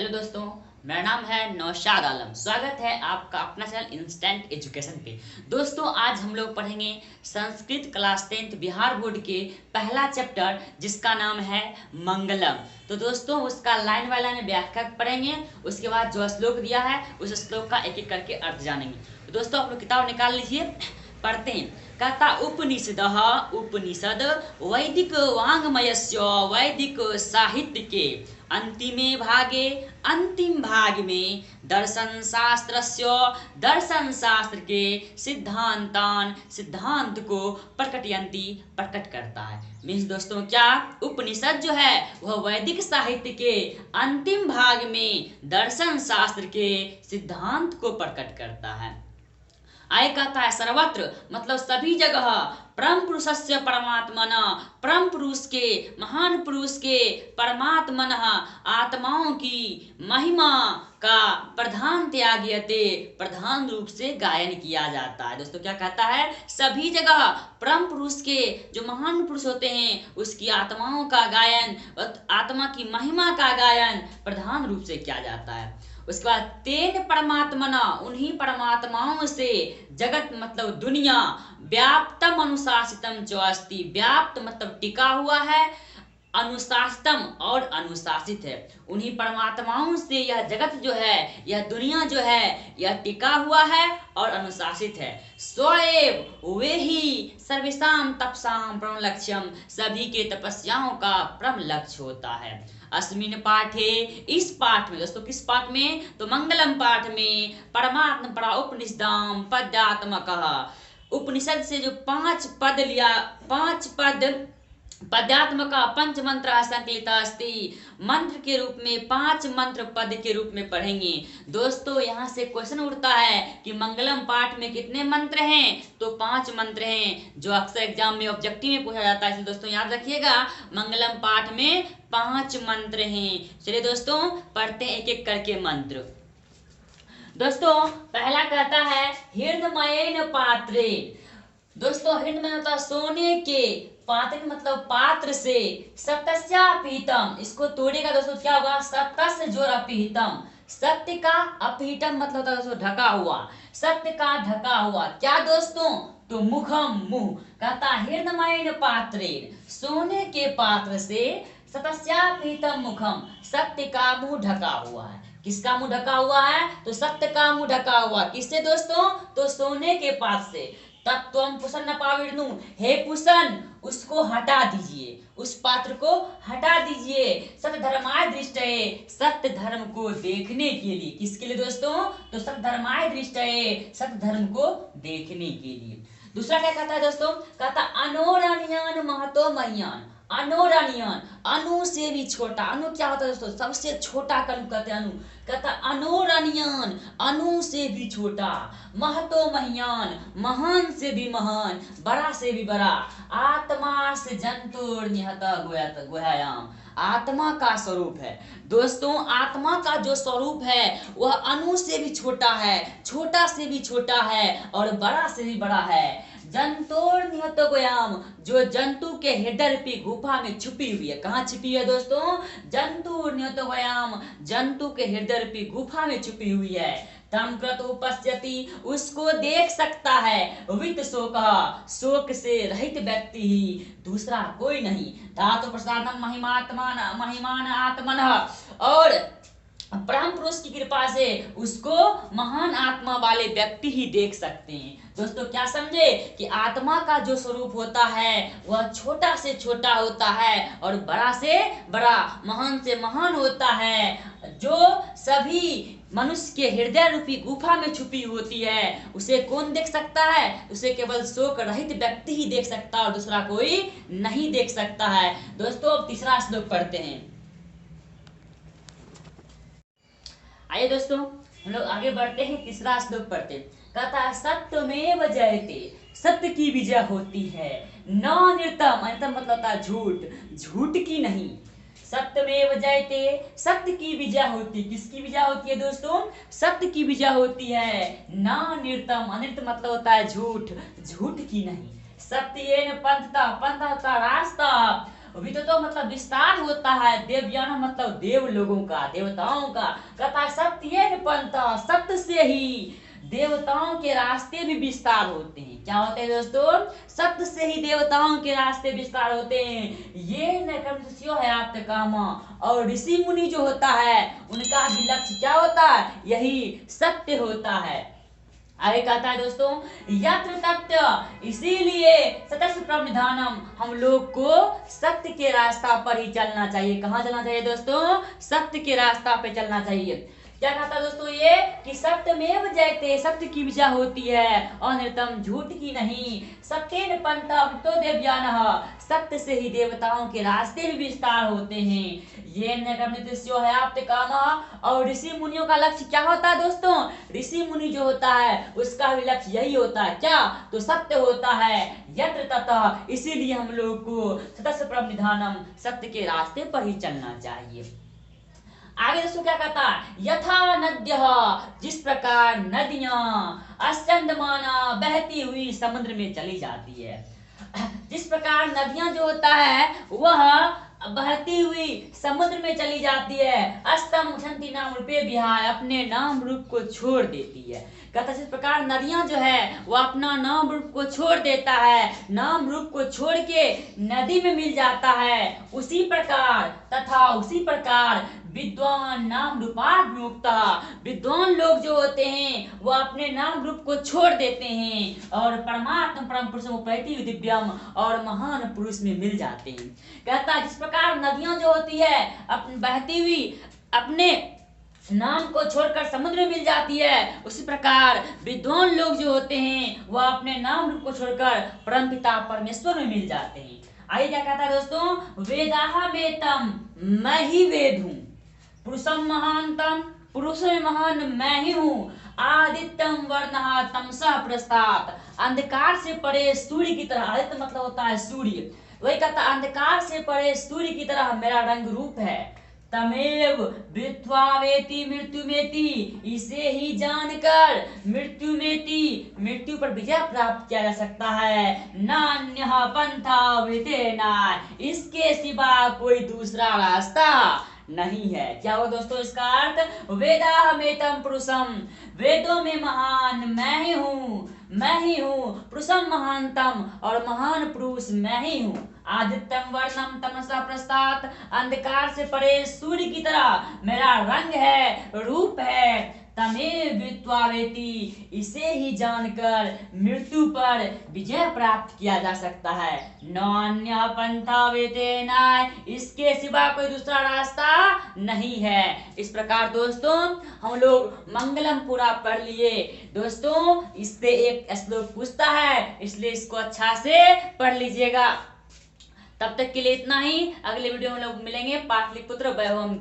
Hello दोस्तों, मेरा नाम है नौशाद आलम। स्वागत है आपका अपना चैनल इंस्टेंट एजुकेशन पे। दोस्तों, आज हम लोग पढ़ेंगे Sanskrit class 10th Bihar board के पहला चैप्टर जिसका नाम है मंगलम। तो दोस्तों, उसका लाइन बाय लाइन व्याख्या पढ़ेंगे। उसके बाद जो श्लोक दिया है उस श्लोक का एक एक करके अर्थ जानेंगे। तो दोस्तों, आप लोग किताब निकाल लीजिए, पढ़ते हैं। कहता उपनिषदः उपनिषद वैदिक वाङ्मयस्य वैदिक साहित्य के अंतिमे भागे अंतिम भाग में दर्शन शास्त्रस्य दर्शन शास्त्र के सिद्धांतान सिद्धांत को प्रकटयन्ति प्रकट करता है। मीन्स दोस्तों, क्या उपनिषद जो है वह वैदिक साहित्य के अंतिम भाग में दर्शन शास्त्र के सिद्धांत को प्रकट करता है। आय कहता है सर्वत्र, मतलब सभी जगह परम पुरुषस्य परमात्मन, परम पुरुष के महान पुरुष के परमात्मन आत्माओं की महिमा का प्रधान त्यागयते प्रधान रूप से गायन किया जाता है। दोस्तों, क्या कहता है, सभी जगह परम पुरुष के जो महान पुरुष होते हैं उसकी आत्माओं का गायन, आत्मा की महिमा का गायन प्रधान रूप से किया जाता है। उसके बाद तेन परमात्मना, उन्हीं परमात्माओं से जगत मतलब दुनिया व्याप्तम अनुशासितम च अस्ति, व्याप्त मतलब टिका हुआ है, अनुशासितम और अनुशासित है। उन्हीं परमात्माओं से यह जगत जो है, यह दुनिया जो है, यह टिका हुआ है और अनुशासित है। स्वएव, वे ही सर्वेषां तपसां परम लक्ष्यम, सभी के तपस्याओं का परम लक्ष्य होता है। अस्मिन पाठे, इस पाठ में दोस्तों, किस पाठ में, तो मंगलम पाठ में परमात्म परा उपनिषदाम पद्यात्मक, उपनिषद से जो 5 पद लिया, 5 पद पद्यात्मक पंच मंत्र संकलित अस्ति, मंत्र के रूप में 5 मंत्र पद के रूप में पढ़ेंगे। दोस्तों, यहाँ से क्वेश्चन उठता है कि मंगलम पाठ में कितने मंत्र हैं, तो 5 मंत्र हैं, जो अक्सर एग्जाम में ऑब्जेक्टिव में पूछा जाता है। इसलिए दोस्तों याद रखिएगा, मंगलम पाठ में 5 मंत्र हैं। चलिए दोस्तों, पढ़ते हैं एक एक करके मंत्र। दोस्तों, पहला कहता है हृदमयेन पात्रे। दोस्तों, हृदमय मतलब सोने के, पात्र मतलब पात्र से, सत्यस्यापीतम, इसको तोड़ेगा दोस्तों क्या होगा, सत्य जोर अपीतम, सत्य का अपीतम मतलब होता है दोस्तों ढका हुआ, सत्य का ढका हुआ। क्या दोस्तों, तो मुखम मुंह। कहता हृदमय पात्रे, सोने के पात्र से, सत्यस्यापीतम मुखम, सत्य का मुंह ढका हुआ है। किसका मुंह ढका हुआ है, तो सत्य का मुंह ढका हुआ। किससे दोस्तों, तो सोने के पात्र से। तत्वम पुसन न पाविर्नु, हे पुसन उसको हटा दीजिए, उस पात्र को हटा दीजिए। सत्य धर्माय दृष्टये, सत्य धर्म को देखने के लिए। किसके लिए दोस्तों, तो सत्य धर्माय दृष्टये, सत्य धर्म को देखने के लिए। दूसरा क्या कहता है दोस्तों, कहता अनोरणीयान महतो मह्यान, अनोरणीयान, अनु से भी छोटा। अनु क्या होता है दोस्तों, सबसे छोटा कनु कहते हैं अनु। कहता अनोरणीयान, अनु से भी छोटा, महतो मह्यान, महान से भी महान, बड़ा से भी बड़ा, आत्मा से जंतुर निहत गुह्यायाम, आत्मा का स्वरूप है। दोस्तों, आत्मा का जो स्वरूप है वह अनु से भी छोटा है, छोटा से भी छोटा है और बड़ा से भी बड़ा है। जंतुर निहत गुह्यायाम, जो जंतु के हृदय रूपी गुफा में छुपी हुई है। कहाँ छुपी है दोस्तों, जंतुर निहत गुह्यायाम, जंतु के हृदय रूपी गुफा में छुपी हुई है। तम कृत उपस्यति, उसको देख सकता है, वित शोक, शोक से रहित व्यक्ति ही, दूसरा कोई नहीं। धातु प्रसादम महिमान आत्मनः, और परम पुरुष की कृपा से उसको महान आत्मा वाले व्यक्ति ही देख सकते हैं। दोस्तों, क्या समझे कि आत्मा का जो स्वरूप होता है वह छोटा से छोटा होता है और बड़ा से बड़ा, महान से महान होता है। जो सभी मनुष्य के हृदय रूपी गुफा में छुपी होती है उसे कौन देख सकता है, उसे केवल शोक रहित व्यक्ति ही देख सकता है और दूसरा कोई नहीं देख सकता है। दोस्तों, अब तीसरा श्लोक पढ़ते हैं। आइए दोस्तों, हम लोग आगे बढ़ते हैं, तीसरा श्लोक पढ़ते हैं। कहता है सत्यमेव जयते, सत्य की विजय होती है, न निर्तम, अनृतम मतलब होता है झूठ, झूठ की नहीं। सत्यमेव जयते, सत्य की विजय होती। किसकी विजय होती है दोस्तों, सत्य की विजय होती है। न निर्तम, अनृत मतलब होता है झूठ, झूठ की नहीं। सत्येन पंथता, पंथ होता रास्ता, अभी तो मतलब विस्तार होता है। देवयान मतलब देव लोगों का, देवताओं का। कहता है सत्य पंथा, सत्य से ही देवताओं के रास्ते भी विस्तार होते हैं। क्या होते हैं दोस्तों? सत्य से ही देवताओं के रास्ते विस्तार होते हैं। ये न कर्मस्यो है आप कामा। और ऋषि मुनि जो होता है उनका भी लक्ष्य क्या होता है? यही सत्य होता है। आगे कहता है दोस्तों, यत्र तत्व, इसीलिए सतस्य प्रनिधानम, हम लोग को सत्य के रास्ता पर ही चलना चाहिए। कहाँ चलना चाहिए दोस्तों? सत्य के रास्ता पे चलना चाहिए। क्या कहता है दोस्तों ये कि सत्यमेव जयते, सत्य की विजय होती है, अनृतम, झूठ की नहीं। सत्येन पंथा तो देवयानः, सत्य से ही देवताओं के रास्ते भी विस्तार होते हैं। ये नैकम्यतिस्यो है आप कामा। और ऋषि मुनियों का लक्ष्य क्या होता है दोस्तों? ऋषि मुनि जो होता है उसका भी लक्ष्य यही होता है। क्या? तो सत्य होता है। यत्र ततः, इसीलिए हम लोग को सतस्य प्रनिधानम, सत्य के रास्ते पर ही चलना चाहिए। आगे दोस्तों क्या कहता है? यथा नद्यः, जिस प्रकार नदियां अस्यन्दमाना, बहती हुई समुद्र में चली जाती है। जिस प्रकार नदियां जो होता है वह बहती हुई समुद्र में चली जाती है। अस्तम उठंती नाम रूपे विहाय, अपने नाम रूप को छोड़ देती है। कहता है जिस प्रकार नदियां जो है वो अपना नाम रूप को छोड़ देता है, नाम रूप को छोड़ के नदी में मिल जाता है, उसी प्रकार तथा उसी प्रकार विद्वान नाम रूपात विमुक्ता, विद्वान लोग जो होते हैं वो अपने नाम रूप को छोड़ देते हैं और परमात्मा परम पुरुषों उपैति दिव्यम, और महान पुरुष में मिल जाते हैं। कहता है जिस प्रकार नदियां जो होती है अपनी बहती हुई अपने नाम को छोड़कर समुद्र में मिल जाती है, उसी प्रकार विद्वान लोग जो होते हैं वह अपने नाम रूप को छोड़कर परमपिता परमेश्वर में मिल जाते हैं। आइए क्या कहता है दोस्तों? वेदाहा वेतम, मैं ही वेद हूँ। पुरुषम महानतम, पुरुष में महान मैं ही हूँ। आदित्यम वर्णः तमसा प्रस्तात्, अंधकार से परे सूर्य की तरह। आदित्य मतलब होता है सूर्य। वही कहता अंधकार से परे सूर्य की तरह मेरा रंग रूप है। तमेव विद्वा वेति मृत्युमेति, इसे ही जानकर मृत्युमेति, मृत्यु पर विजय प्राप्त किया जा सकता है। नान्यः पंथा वितेना, इसके सिवा कोई दूसरा रास्ता नहीं है। क्या हो दोस्तों इसका अर्थ? वेदाहमेतम पुरुषम, वेदों में महान मैं ही हूँ, मैं ही हूँ। पुरुषम महानतम, और महान पुरुष मैं ही हूँ। आदित्यम वर्णम तमसा प्रस्तात्, अंधकार से परे सूर्य की तरह मेरा रंग है, रूप है। तमेव विद्वा वेति, इसे ही जानकर मृत्यु पर विजय प्राप्त किया जा सकता है। नान्य पंथा वेतेना, इसके सिवा कोई दूसरा रास्ता नहीं है। इस प्रकार दोस्तों हम लोग मंगलम पूरा पढ़ लिए। दोस्तों इससे एक श्लोक पूछता है, इसलिए इसको अच्छा से पढ़ लीजिएगा। तब तक के लिए इतना ही। अगले वीडियो में लोग मिलेंगे। पाटलिपुत्र वैभव